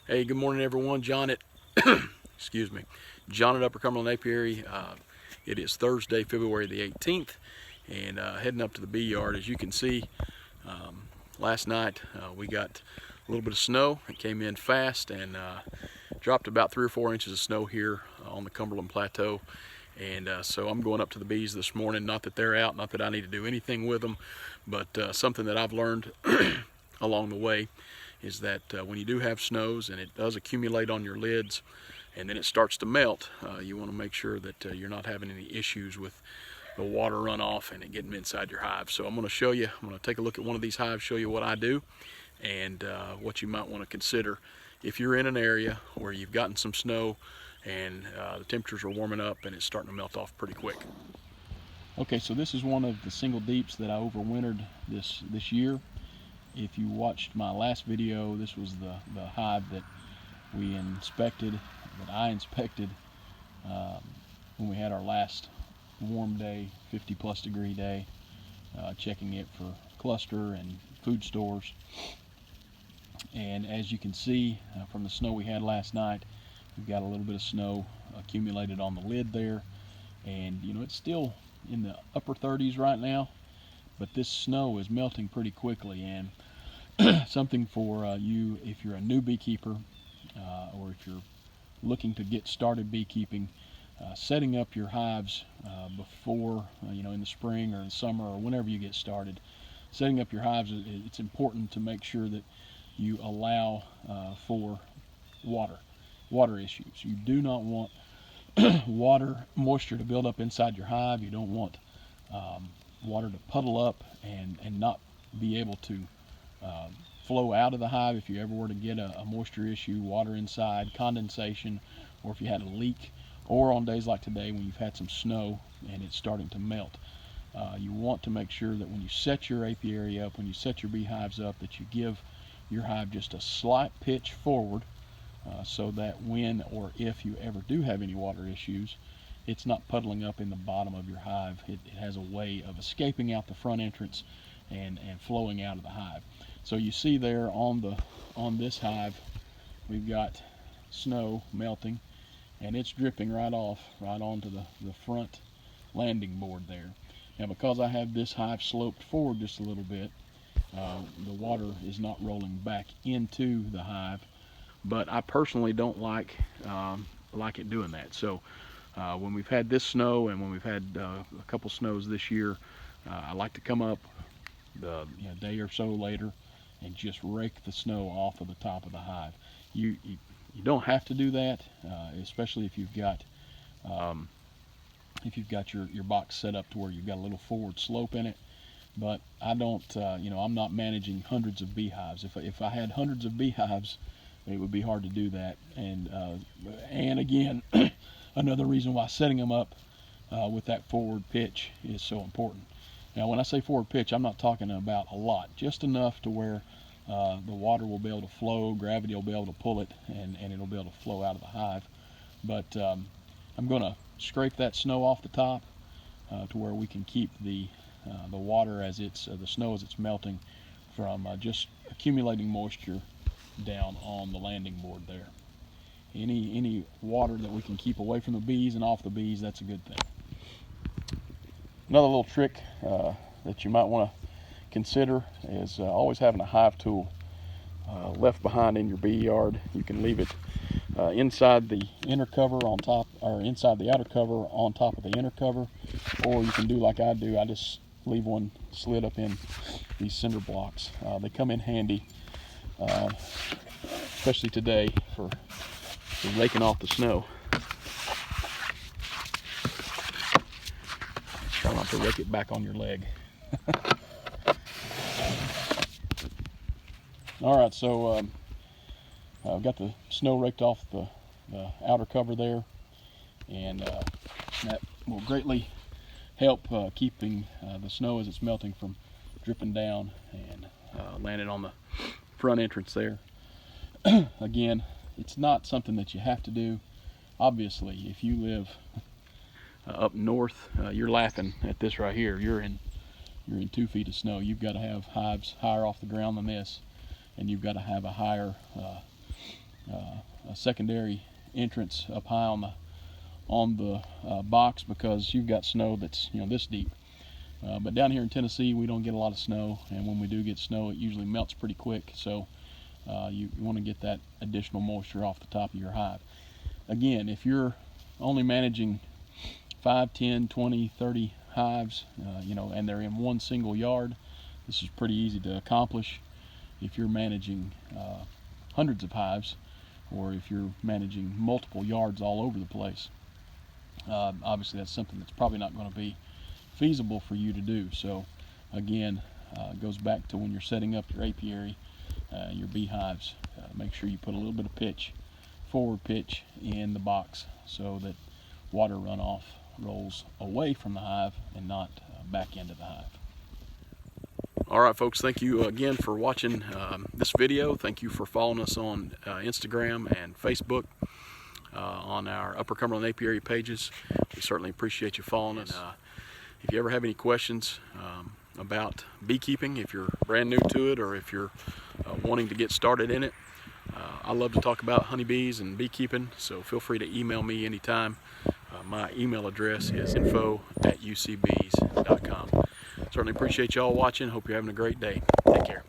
Hey, good morning, everyone. John at excuse me, John at Upper Cumberland Apiary. It is Thursday, February the 18th, and heading up to the bee yard. As you can see, last night we got a little bit of snow. It came in fast and dropped about 3 or 4 inches of snow here on the Cumberland Plateau. And so I'm going up to the bees this morning. Not that they're out, not that I need to do anything with them, but something that I've learned along the way is that when you do have snows and it does accumulate on your lids and then it starts to melt, you want to make sure that you're not having any issues with the water runoff and it getting inside your hive. So I'm going to show you, I'm going to take a look at one of these hives, show you what I do and what you might want to consider if you're in an area where you've gotten some snow and the temperatures are warming up and it's starting to melt off pretty quick. Okay, so this is one of the single deeps that I overwintered this year. If you watched my last video, this was the hive that we inspected, that I inspected when we had our last warm day, 50+ degree day, checking it for cluster and food stores. And as you can see from the snow we had last night, we've got a little bit of snow accumulated on the lid there, and you know, it's still in the upper 30s right now, but this snow is melting pretty quickly. And something for you if you're a new beekeeper or if you're looking to get started beekeeping, setting up your hives before you know, in the spring or in the summer or whenever you get started, setting up your hives, it's important to make sure that you allow for water issues. You do not want water moisture to build up inside your hive. You don't want water to puddle up and not be able to flow out of the hive if you ever were to get a moisture issue, water inside, condensation, or if you had a leak, or on days like today when you've had some snow and it's starting to melt. You want to make sure that when you set your apiary up, when you set your beehives up, that you give your hive just a slight pitch forward so that when or if you ever do have any water issues, it's not puddling up in the bottom of your hive. It has a way of escaping out the front entrance and flowing out of the hive. So you see there on this hive, we've got snow melting and it's dripping right onto the front landing board there. Now, because I have this hive sloped forward just a little bit, the water is not rolling back into the hive, but I personally don't like it doing that. So when we've had this snow and when we've had a couple snows this year, I like to come up a day or so later and just rake the snow off of the top of the hive. You don't have to do that, especially if you've got your box set up to where you've got a little forward slope in it. But I don't, I'm not managing hundreds of beehives. If I had hundreds of beehives, it would be hard to do that. And again, another reason why setting them up with that forward pitch is so important. Now, when I say forward pitch, I'm not talking about a lot, just enough to where the water will be able to flow, gravity will be able to pull it, and it'll be able to flow out of the hive. But I'm going to scrape that snow off the top to where we can keep the water as the snow as it's melting from just accumulating moisture down on the landing board there. Any water that we can keep away from the bees and off the bees, that's a good thing. Another little trick that you might want to consider is always having a hive tool left behind in your bee yard. You can leave it inside the inner cover on top, or inside the outer cover on top of the inner cover, or you can do like I do. I just leave one slid up in these cinder blocks. They come in handy, especially today for raking off the snow. Try not to rake it back on your leg. All right, so I've got the snow raked off the outer cover there, and that will greatly help keeping the snow as it's melting from dripping down and landing on the front entrance there. Again, it's not something that you have to do. Obviously, if you live up north, you're laughing at this right here. You're in 2 feet of snow. You've got to have hives higher off the ground than this, and you've got to have a higher a secondary entrance up high on the box, because you've got snow that's this deep. But down here in Tennessee, we don't get a lot of snow, and when we do get snow, it usually melts pretty quick. So you want to get that additional moisture off the top of your hive. Again, if you're only managing 5, 10, 20, 30 hives, and they're in one single yard, this is pretty easy to accomplish. If you're managing hundreds of hives, or if you're managing multiple yards all over the place, obviously that's something that's probably not going to be feasible for you to do. So again, it goes back to when you're setting up your apiary, your beehives, make sure you put a little bit of pitch, forward pitch, in the box so that water runoff rolls away from the hive and not back into the hive. All right, folks, thank you again for watching this video. Thank you for following us on Instagram and Facebook, on our Upper Cumberland Apiary pages. We certainly appreciate you following us. If you ever have any questions about beekeeping, if you're brand new to it, or if you're wanting to get started in it, I love to talk about honeybees and beekeeping, so feel free to email me anytime. My email address is info@ucbees.com. Certainly appreciate y'all watching. Hope you're having a great day. Take care.